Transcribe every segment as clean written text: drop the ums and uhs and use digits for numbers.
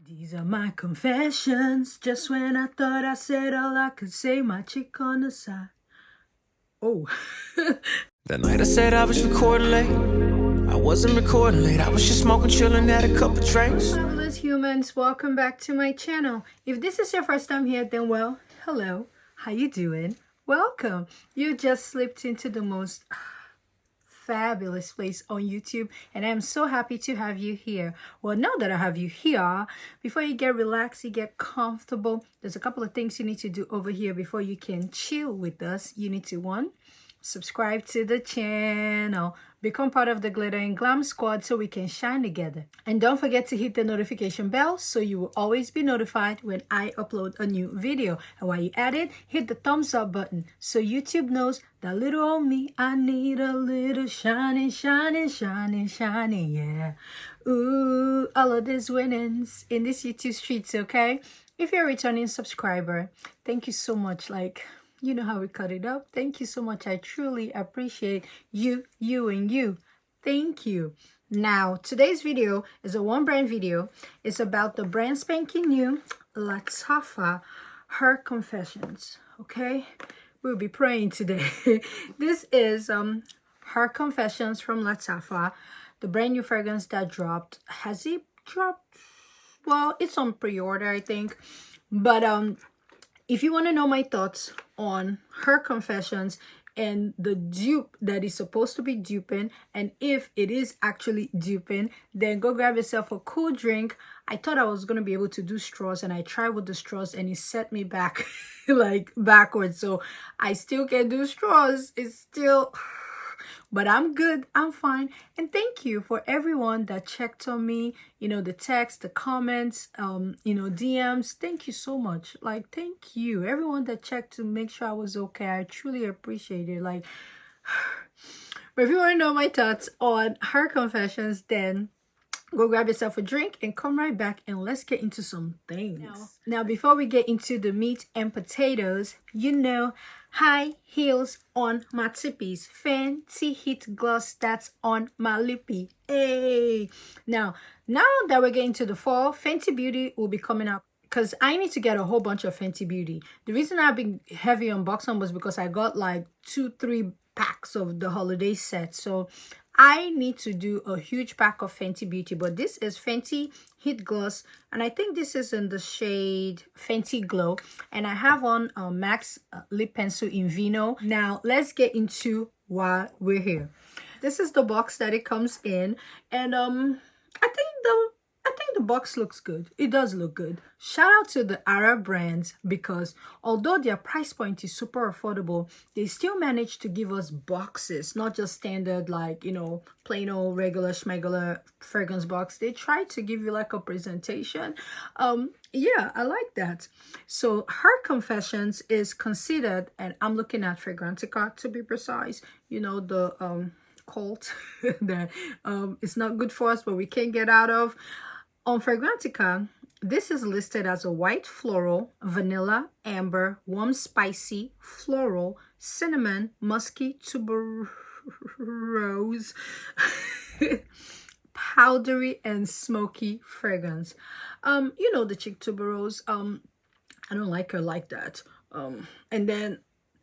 These are my confessions. Just when I thought I said all I could say, my chick on the side. Oh. That night I said I was recording late. I wasn't recording late. I was just smoking, chilling, had a couple drinks. Fabulous humans, welcome back to my channel. If this is your first time here, then well, hello. How you doing? Welcome. You just slipped into the most fabulous place on YouTube, and I'm so happy to have you here. Well, now that I have you here, before you get relaxed, you get comfortable, there's a couple of things you need to do over here before you can chill with us. You need to, one, subscribe to the channel, become part of the Glitter and Glam squad so we can shine together, and don't forget to hit the notification bell so you will always be notified when I upload a new video. And while you're at it, hit the thumbs up button so YouTube knows that little old me, I need a little shining, shining, shining, shining, yeah. Ooh, all of these winnings in this YouTube streets, okay? If you're a returning subscriber, thank you so much. Like, you know how we cut it up. Thank you so much. I truly appreciate you, and you. Thank you. Now, today's video is a one brand video. It's about the brand spanking new Lattafa, Her Confessions. Okay? We'll be praying today. This is Her Confessions from Lattafa, the brand new fragrance that dropped. Has it dropped? Well, it's on pre-order, I think. But if you want to know my thoughts on Her Confessions and the dupe that is supposed to be duping, and if it is actually duping, then go grab yourself a cool drink. I thought I was going to be able to do straws, and I tried with the straws and it set me back like backwards. So I still can do straws. It's still... But I'm good, I'm fine. And thank you for everyone that checked on me, you know, the text, the comments, you know, DMs. Thank you so much. Like, thank you. Everyone that checked to make sure I was okay. I truly appreciate it. Like, but if you want to know my thoughts on Her Confessions, then go grab yourself a drink and come right back and let's get into some things. Now, before we get into the meat and potatoes, you know, high heels on my tippies, fancy heat gloss that's on my lippy. Hey, now that we're getting to the fall, Fenty Beauty will be coming up because I need to get a whole bunch of Fenty Beauty. The reason I've been heavy on boxing was because I got like 2-3 packs of the holiday set, so I need to do a huge pack of Fenty Beauty. But this is Fenty Heat Gloss, and I think this is in the shade Fenty Glow, and I have on MAC lip pencil in Vino. Now let's get into why we're here. This is the box that it comes in, and I think the box looks good. It does look good. Shout out to the AROMA brands, because although their price point is super affordable, they still manage to give us boxes, not just standard, like, you know, plain old regular schmegular fragrance box. They try to give you like a presentation. Yeah, I like that. So Her Confessions is considered, and I'm looking at Fragrantica to be precise, you know, the cult that it's not good for us but we can't get out of. On Fragrantica, this is listed as a white floral, vanilla, amber, warm spicy, floral, cinnamon, musky, tuberose, powdery, and smoky fragrance. You know the chick tuberose. I don't like her like that. And then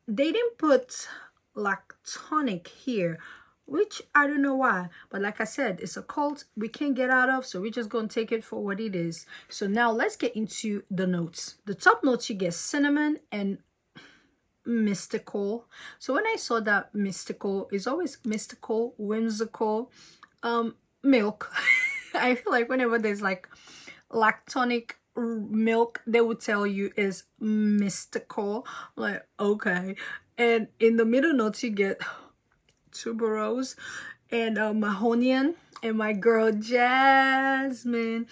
they didn't put lactonic here, which I don't know why, but like I said, it's a cult we can't get out of, so we're just gonna take it for what it is. So now let's get into the notes. The top notes, you get cinnamon and mystical. So when I saw that mystical, is always mystical, whimsical, milk. I feel like whenever there's like lactonic milk, they would tell you is mystical. Like, okay. And in the middle notes, you get tuberose and mahonian, and my girl jasmine,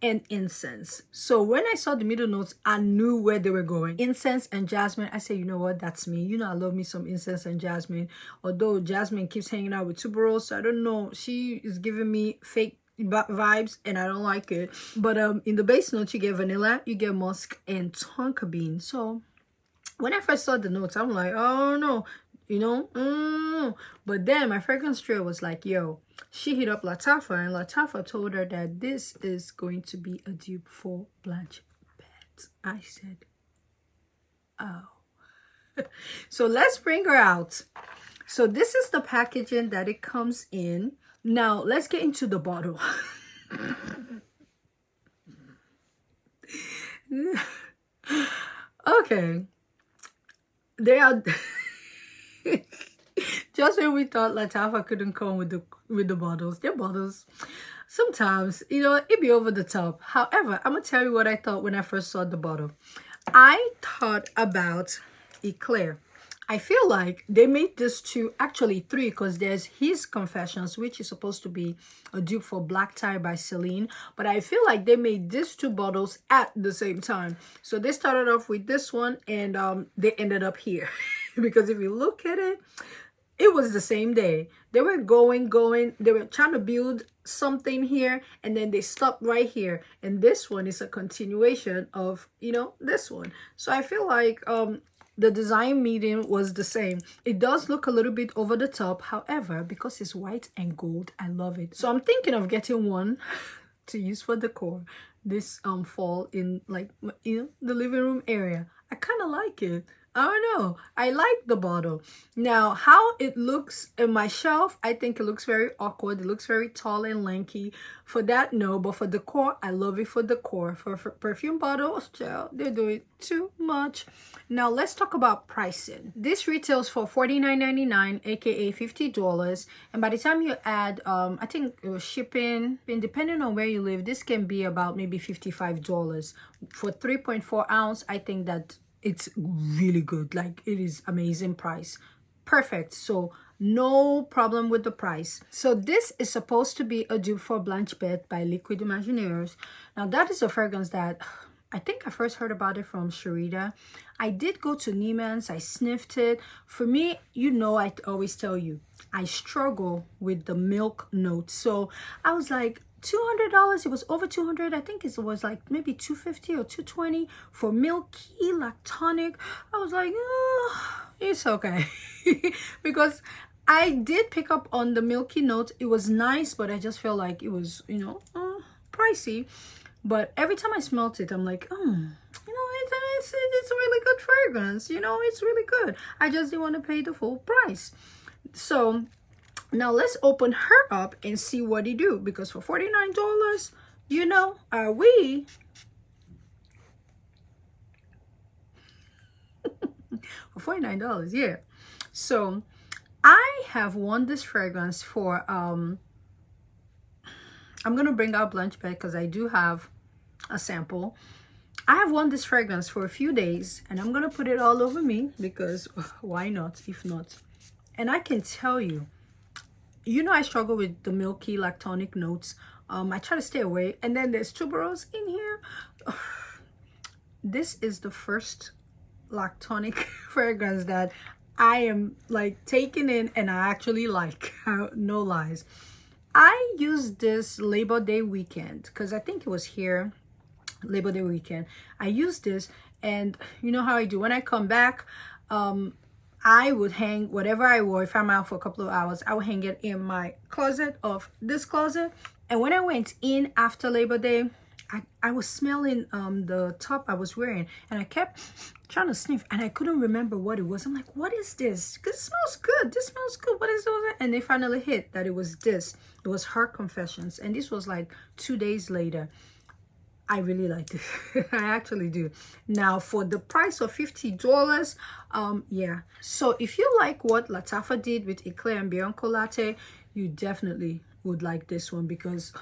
and incense. So when I saw the middle notes, I knew where they were going. Incense and jasmine. I said, you know what, that's me. You know, I love me some incense and jasmine, although jasmine keeps hanging out with tuberose, so I don't know, she is giving me fake vibes and I don't like it. But in the base notes, you get vanilla, you get musk, and tonka bean. So when I first saw the notes, I'm like, oh no, you know. But then my fragrance trail was like, yo, she hit up Lattafa, and Lattafa told her that this is going to be a dupe for Blanche Bete. I said, oh. So let's bring her out. So this is the packaging that it comes in. Now let's get into the bottle. Okay, they are just when we thought Lattafa couldn't come with the bottles, their bottles sometimes, you know, it be over the top. However, I'm gonna tell you what I thought when I first saw the bottle. I thought about Eclair. I feel like they made this two, actually three, because there's His Confessions, which is supposed to be a dupe for Black Tie by Celine. But I feel like they made these two bottles at the same time. So they started off with this one, and they ended up here. Because if you look at it, it was the same day. They were going. They were trying to build something here, and then they stopped right here. And this one is a continuation of, you know, this one. So I feel like the design meeting was the same. It does look a little bit over the top. However, because it's white and gold, I love it. So I'm thinking of getting one to use for decor this fall in, like, you know, the living room area. I kind of like it. I don't know. I like the bottle. Now, how it looks in my shelf, I think it looks very awkward. It looks very tall and lanky. For that, no. But for decor, I love it for decor. For perfume bottles, child, they're doing too much. Now, let's talk about pricing. This retails for $49.99, aka $50. And by the time you add, I think shipping, and depending on where you live, this can be about maybe $55. For 3.4 ounce, I think that it's really good. Like, it is amazing price. Perfect. So no problem with the price. So this is supposed to be a dupe for Blanche Bete by Liquid Imaginaires. Now that is a fragrance that I think I first heard about it from Sharita. I did go to Neiman's. I sniffed it. For me, you know, I always tell you, I struggle with the milk note. So I was like, $200. It was over $200. I think it was like maybe $250 or $220 for milky lactonic. I was like, oh, it's okay. Because I did pick up on the milky note. It was nice, but I just felt like it was, you know, pricey. But every time I smelled it, I'm like, you know, it's a really good fragrance. You know, it's really good. I just didn't want to pay the full price. So now let's open her up and see what it do. Because for $49, you know, are we? For $49, yeah. So I have won this fragrance for, I'm going to bring out Blanche Bete because I do have a sample. I have won this fragrance for a few days, and I'm going to put it all over me because why not, if not? And I can tell you, you know, I struggle with the milky lactonic notes. I try to stay away. And then there's tuberose in here. This is the first lactonic fragrance that I am like taking in and I actually like. No lies. I used this Labor Day weekend because I think it was here, Labor Day weekend. I used this, and you know how I do. When I come back, I would hang whatever I wore. If I'm out for a couple of hours, I would hang it in my closet of this closet. And when I went in after Labor Day, I was smelling the top I was wearing, and I kept trying to sniff, and I couldn't remember what it was. I'm like, what is this? Because it smells good. This smells good. What is it? And they finally hit that it was this. It was Her Confessions, and this was like 2 days later. I really like it. I actually do. Now for the price of $50, yeah. So if you like what Lattafa did with Eclair and Bianco Latte, you definitely would like this one because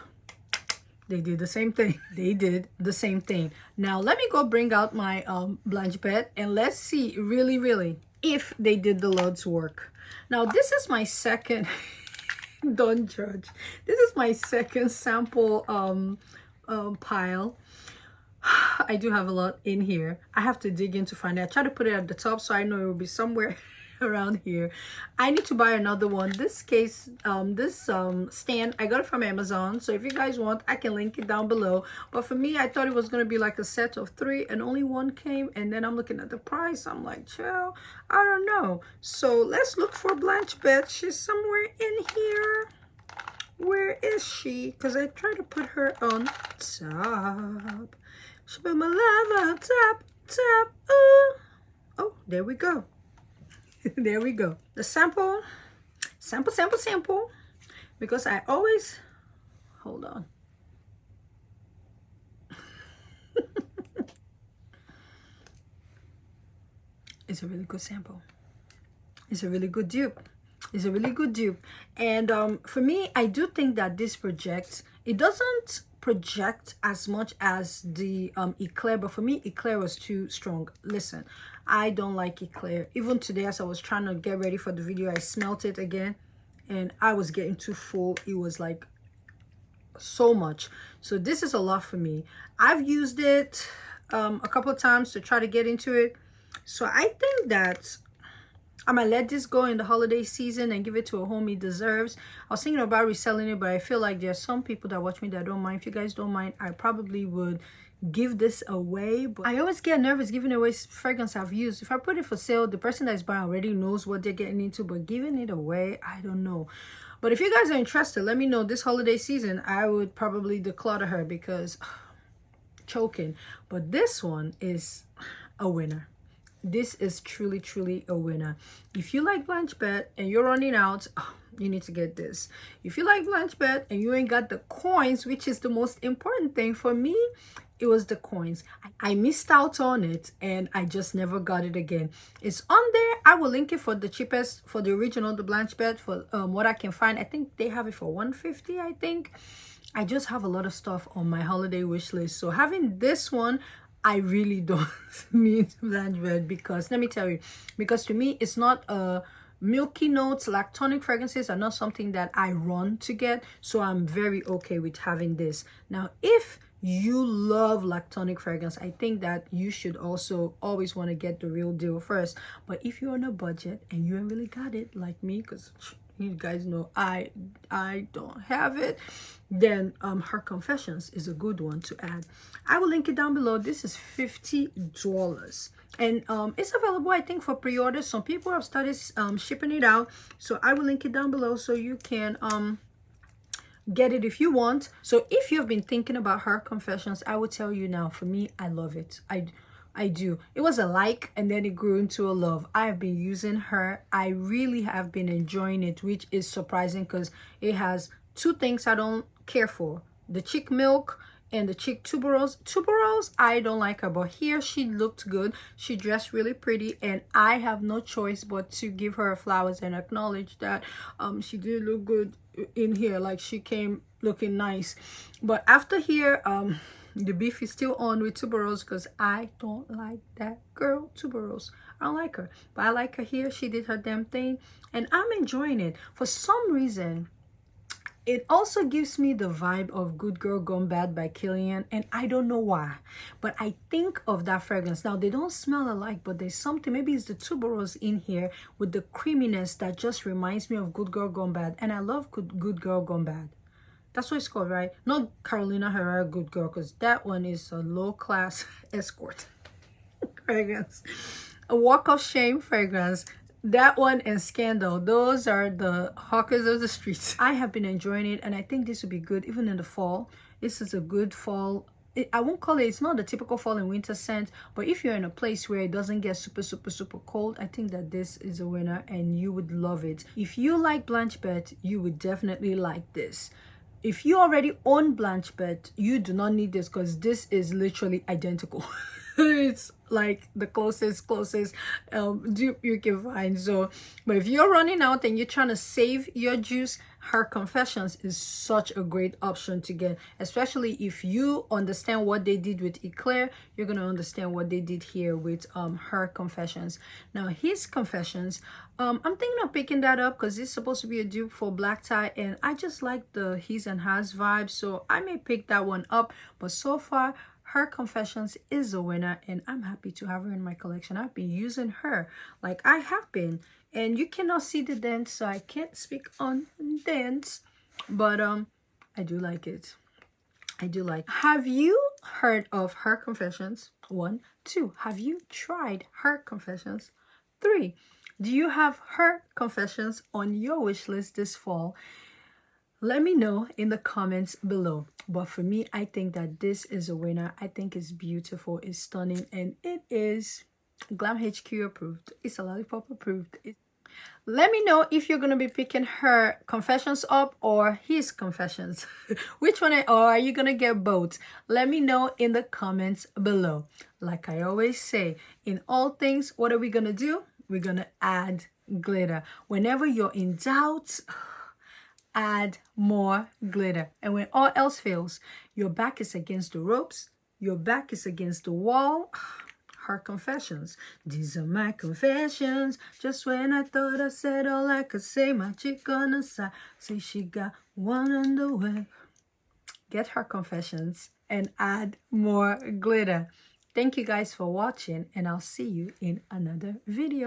they did the same thing. They did the same thing. Now let me go bring out my Blanche Bete and let's see really if they did the Lord's work. Now this is my second, don't judge. This is my second sample pile. I do have a lot in here. I have to dig in to find it. I try to put it at the top so I know it will be somewhere around here. I need to buy another one. This case, this stand, I got it from Amazon, so if you guys want, I can link it down below. But for me, I thought it was going to be like a set of 3 and only one came, and then I'm looking at the price. I'm like, chill, I don't know. So let's look for Blanche Bete. She's somewhere in here. Where is she? Because I tried to put her on top. She put my love on top. Ooh. Oh, there we go. There we go. The sample, because I always, hold on. It's a really good sample. It's a really good dupe. It's a really good dupe. And for me, I do think that this projects. It doesn't project as much as the Eclair, but for me, Eclair was too strong. Listen, I don't like Eclair. Even today, as I was trying to get ready for the video, I smelt it again, and I was getting too full. It was like so much. So this is a lot for me. I've used it a couple of times to try to get into it. So I think that I'm gonna let this go in the holiday season and give it to a homie deserves. I was thinking about reselling it, but I feel like there's some people that watch me that don't mind. If you guys don't mind, I probably would give this away. But I always get nervous giving away fragrance I've used. If I put it for sale, the person that's buying already knows what they're getting into, but giving it away, I don't know. But if you guys are interested, let me know. This holiday season, I would probably declutter her because choking. But this one is a winner. This is truly a winner. If you like Blanche Bete and you're running out, you need to get this. If you like Blanche Bete and you ain't got the coins, which is the most important thing for me, it was the coins. I missed out on it and I just never got it again. It's on there. I will link it for the cheapest, for the original, the Blanche Bete, for what I can find. I think they have it for $150, I think. I just have a lot of stuff on my holiday wish list. So having this one, I really don't need Blanche Bete, because let me tell you, because to me it's not a milky notes. Lactonic fragrances are not something that I run to get, so I'm very okay with having this. Now if you love lactonic fragrance, I think that you should also always want to get the real deal first. But if you're on a budget and you ain't really got it like me, because you guys know I don't have it, then Her Confessions is a good one to add. I will link it down below. This is $50 and it's available, I think, for pre-order. Some people have started shipping it out, so I will link it down below so you can get it if you want. So if you've been thinking about Her Confessions, I will tell you now, for me, I love it. I do. It was a like and then it grew into a love. I have been using her. I really have been enjoying it, which is surprising because it has two things I don't care for: the chick milk and the chick tuberose. Tuberose, I don't like her, but here she looked good. She dressed really pretty, and I have no choice but to give her flowers and acknowledge that she did look good in here. Like, she came looking nice. But after here, the beef is still on with tuberose because I don't like that girl tuberose. I don't like her, but I like her here. She did her damn thing and I'm enjoying it. For some reason, it also gives me the vibe of Good Girl Gone Bad by Kilian, and I don't know why, but I think of that fragrance. Now, they don't smell alike, but there's something, maybe it's the tuberose in here with the creaminess that just reminds me of Good Girl Gone Bad, and I love Good Girl Gone Bad. That's what it's called, right? Not Carolina Herrera Good Girl, because that one is a low-class escort fragrance. A Walk of Shame fragrance. That one and Scandal, those are the hawkers of the streets. I have been enjoying it, and I think this would be good even in the fall. This is a good fall. I won't call it, it's not the typical fall and winter scent, but if you're in a place where it doesn't get super cold, I think that this is a winner and you would love it. If you like Blanche Bete, you would definitely like this. If you already own Blanche Bete, you do not need this because this is literally identical. It's like the closest dupe you can find. So, but if you're running out and you're trying to save your juice, Her Confessions is such a great option to get, especially if you understand what they did with Eclair. You're going to understand what they did here with Her Confessions. Now, His Confessions, I'm thinking of picking that up because it's supposed to be a dupe for Black Tie, and I just like the his and hers vibe, so I may pick that one up. But so far, Her Confessions is a winner, and I'm happy to have her in my collection. I've been using her like I have been, and you cannot see the dents, so I can't speak on dents, but I do like it. I do like. Have you heard of Her Confessions? 1, 2. Have you tried Her Confessions? 3. Do you have Her Confessions on your wish list this fall? Let me know in the comments below. But for me, I think that this is a winner. I think it's beautiful, it's stunning, and it is Glam HQ approved. It's Alalipopp approved. Let me know if you're going to be picking Her Confessions up or his Confessions. Which one, or are you going to get both? Let me know in the comments below. Like I always say, in all things, what are we going to do? We're going to add glitter. Whenever you're in doubt, add more glitter. And when all else fails, your back is against the ropes, your back is against the wall, Her Confessions. These are my confessions. Just when I thought I said all I could say, my chick on the side say she got one on the way. Get Her Confessions and add more glitter. Thank you guys for watching, and I'll see you in another video.